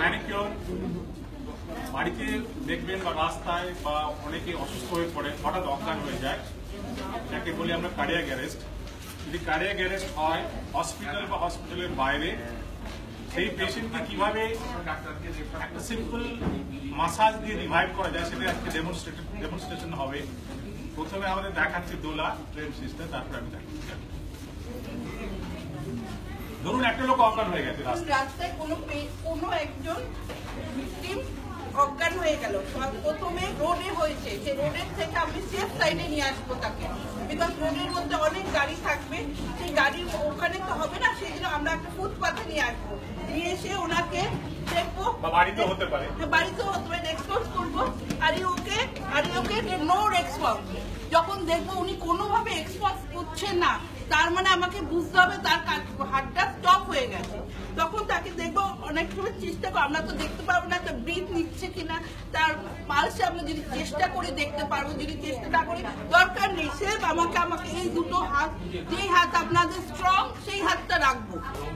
Manicure বাড়িতে দেখবেন বা রাস্তায় বা অনেকে অসুস্থ হয়ে পড়ে, হঠাৎ অজ্ঞান হয়ে যায়, যাকে বলি আমরা কার্ডিয়াক অ্যারেস্ট। যদি কার্ডিয়াক অ্যারেস্ট হয় হসপিটাল বা হসপিটালের বাইরে, সেই পেশেন্টকে কিভাবে একটা সিম্পল মাসাজ দিয়ে রিভাইভ করা যায় সেটা একটা ডেমনস্ট্রেশন হবে। প্রথমে আমাদের দেখাচ্ছি দোলা ব্রেন সিস্টেম, তারপরে আমি দেখাচ্ছি। ধরুন একটা লোক অজ্ঞান হয়ে গেছে রাস্তায়, কোনো একজন ভিকটিম অজ্ঞান হয়ে গেল, প্রথমে রোডে হয়েছে, সেই রোডের থেকে আমি সেফ সাইডে নিয়ে আসবো তাকে, বিকজ রোডের মধ্যে অনেক গাড়ি থাকবে, সেই গাড়ি ওখানে তো হবে না, সেই জন্য আমরা একটা ফুটপাথে নিয়ে আসবো, নিয়ে এসে ওনাকে দেখবো, বাড়িতেও হতে পারে, রেসপন্স করবো, আর ওকে নো রেসপন্স। যখন দেখবো উনি কোনোভাবে এক্সপন্স করছে না, তার মানে আমাকে বুঝতে হবে তার হার্টটা স্টপ হয়ে গেছে। তখন তাকে দেখবো, অনেক সময় চেষ্টা করবো, আমরা তো দেখতে পারবো না তার ব্রিথ নিচ্ছে কিনা, তার পালসে আমরা যদি চেষ্টা করি দেখতে পারবো, যদি চেষ্টা না করি দরকার নেই, সেফ আমাকে এই দুটো হাত, যেই হাত আপনাদের স্ট্রং সেই হাতটা রাখবো।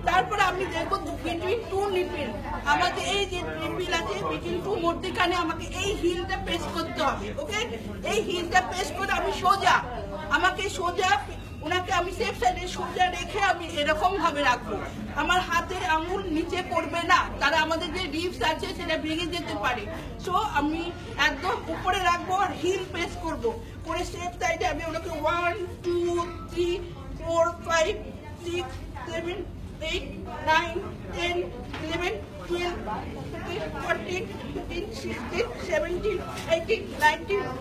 তারপরে আমি দেখবো বিটুইন টু নিপিল, আমাদের এই যে নিপিল আছে বিটুইন টু মধ্যখানে আমাকে এই হিলটা প্রেস করতে হবে। ওকে, এই হিলটা প্রেস করে আমি সোজা ওনাকে আমি সেফ সাইডে সোজা রেখে আমি এরকম ভাবে রাখবো, আমার হাতের আঙুল নিচে পড়বে না, তারা আমাদের যে রিবস আছে সেটা ভেঙে যেতে পারে। সো আমি একদম উপরে রাখবো আর হিল প্রেস করবো, করে সেফ সাইডে আমি ওনাকে 1 2 3 4 5 6 7 8 9 10 11 12 13 14 15 16 17 18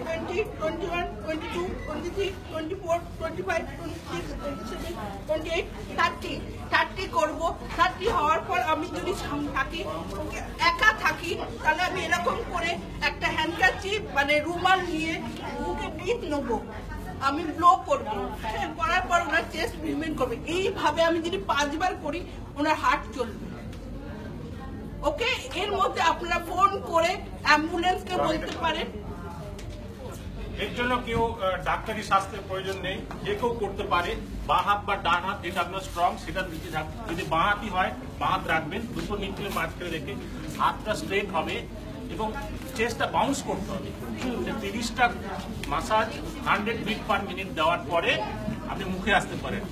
19 20 21 22 23 24 25 26 27 28 30 করবো। 30 হওয়ার পর আমি যদি থাকি, একা থাকি, তাহলে আমি এরকম করে একটা হ্যান্ডকারচিপ মানে রুমাল নিয়ে মুখে ব্রিথ নেবো, আমি ব্লো করবো, করার পর ওনার চেস্ট মুভমেন্ট করবে। এইভাবে আমি যদি 5 বার করি ওনার হার্ট চলবে। ওকে, এর মধ্যে আপনারা ফোন করে অ্যাম্বুলেন্সকে বলতে পারেন। এর জন্য কেউ ডাক্তারি স্বাস্থ্যের প্রয়োজন নেই, যে কেউ করতে পারে। বাঁ হাত বা ডান হাত যেটা আপনার স্ট্রং সেটার নিচে থাকবে। যদি বাঁ হাতই হয় বাঁ হাত রাখবেন, দুটো নিচে মাঝখানে রেখে হাতটা স্ট্রেট হবে এবং চেস্টটা বাউন্স করতে হবে। 30টা মাসাজ 100 বিট পার মিনিট দেওয়ার পরে আপনি মুখে আসতে পারেন।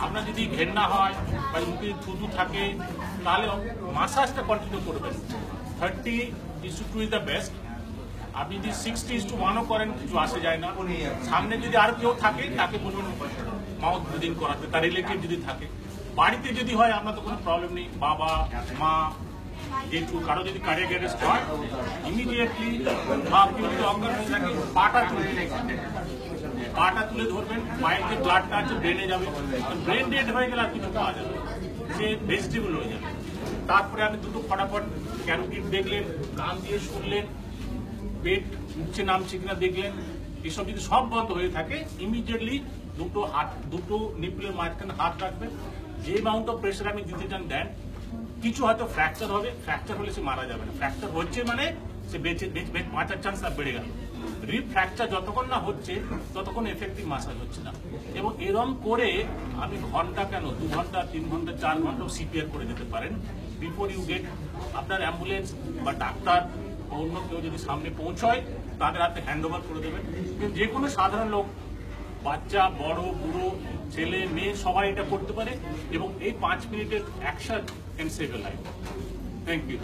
আপনার যদি ঘেন্না হয় বা মুখে থুতু থাকে তাহলে মাসাজটা কন্টিনিউ করবেন। 30:2 ইজ দ্য বেস্ট। আপনি যদি 60:1ও করেন কিছু আসে যায় না। সামনে যদি আর কেউ থাকে তাকে বলবেন মাউথ ব্রিদিং করাতে, তার রিলেটিভ যদি থাকে। বাড়িতে যদি হয় আপনার তো কোনো প্রবলেম নেই, বাবা মা যেটু কারো যদি কার্ডিয়াক অ্যারেস্ট হয় ইমিডিয়েটলি বা কেউ যদি অজ্ঞান হয়ে থাকে পাটা তুলে ধরবেন, পায়ের যে ব্লাডটা আছে ব্রেনে যাবে, ব্রেন ডেড হয়ে গেলে আর কিছু পাওয়া যাবে, সে ভেজিটেবল হয়ে যাবে। তারপরে আপনি দুটো ফটাফট ক্যারোটিড দেখলেন, কান দিয়ে শুনলেন, পেট উঠছে নামছে কিনা দেখলেন। এসব যদি সব বন্ধ হয়ে থাকে ইমিডিয়েটলি দুটো নিপলের মাঝখানে হাত রাখবেন। যে অ্যামাউন্ট অফ প্রেশার আপনি দিতে চান দেন। কিছু হয়তো ফ্র্যাকচার হবে, ফ্র্যাকচার হলে সে মারা যাবে না, ফ্র্যাকচার হচ্ছে মানে সে বাঁচার চান্স বেড়ে গেল। রিপ ফ্র্যাকচার যতক্ষণ না হচ্ছে ততক্ষণ এফেক্টিভ মাসাজ হচ্ছে না। এবং এরম করে আপনি ঘন্টা কেন 2 ঘন্টা 3 ঘন্টা 4 ঘন্টা সিপিআর করে দিতে পারেন বিফোর ইউ গেট আপনার অ্যাম্বুলেন্স বা ডাক্তার অন্য কেউ যদি সামনে পৌঁছয় তাদের হাতে হ্যান্ড ওভার করে দেবেন। কিন্তু যে কোনো সাধারণ লোক, বাচ্চা বড় বুড়ো ছেলে মেয়ে সবাই এটা করতে পারে এবং এই 5 মিনিটের action can save a life. Thank you.